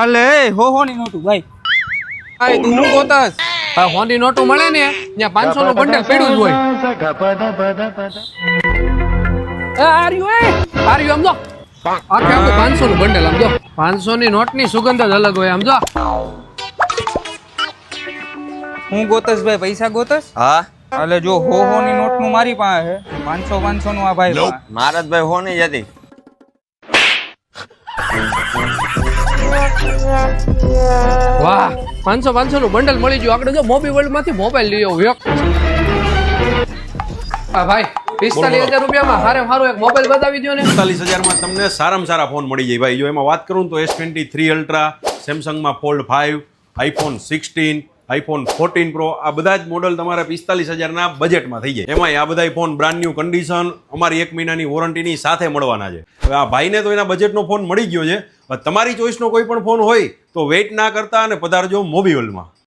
આલે હો ની નોટું ભાઈ આ તું હું ગોતસ હોની નોટો મળે ને ત્યાં 500 નું બંડલ પડ્યું જ હોય. આર્યું આમ જો આખે આખું 500 નું બંડલ આમ જો 500 ની નોટ ની સુગંધ જ અલગ હોય આમ જો. હું ગોતસ ભાઈ પૈસા ગોતસ હા આલે જો હો ની નોટ નું મારી પાસે છે 500 નું આ ભાઈ પાસે. મારતભાઈ હો નહીં જતી. વાહ 500 નું બંડલ મળી ગયું. આપણે જો મોબી વર્લ્ડ માંથી મોબાઈલ લઈ આવ્યો. હા ભાઈ 45,000 રૂપિયામાં હારે હારો એક મોબાઈલ બતાવી દો ને. 45,000 માં તમને સારામાં સારા ફોન મળી જાય ભાઈ. જો એમાં વાત કરું તો S23 અલ્ટ્રા, સેમસંગમાં ફોલ્ડ 5, આઈફોન 16, આઈફોન 14 પ્રો, આ બધા જ મોડલ તમારે 45,000 ના બજેટમાં થઈ જાય. એમાંય આ બધા ફોન બ્રાન્ડ ન્યુ કન્ડિશન અમારી 1 મહિનાની વોરંટીની સાથે મળવાના છે. હવે આ ભાઈને તો એના બજેટનો ફોન મળી ગયો છે. તમારી ચોઈસનો કોઈ પણ ફોન હોય તો વેઇટ ના કરતા અને પધારજો મોબી વર્લ્ડમાં.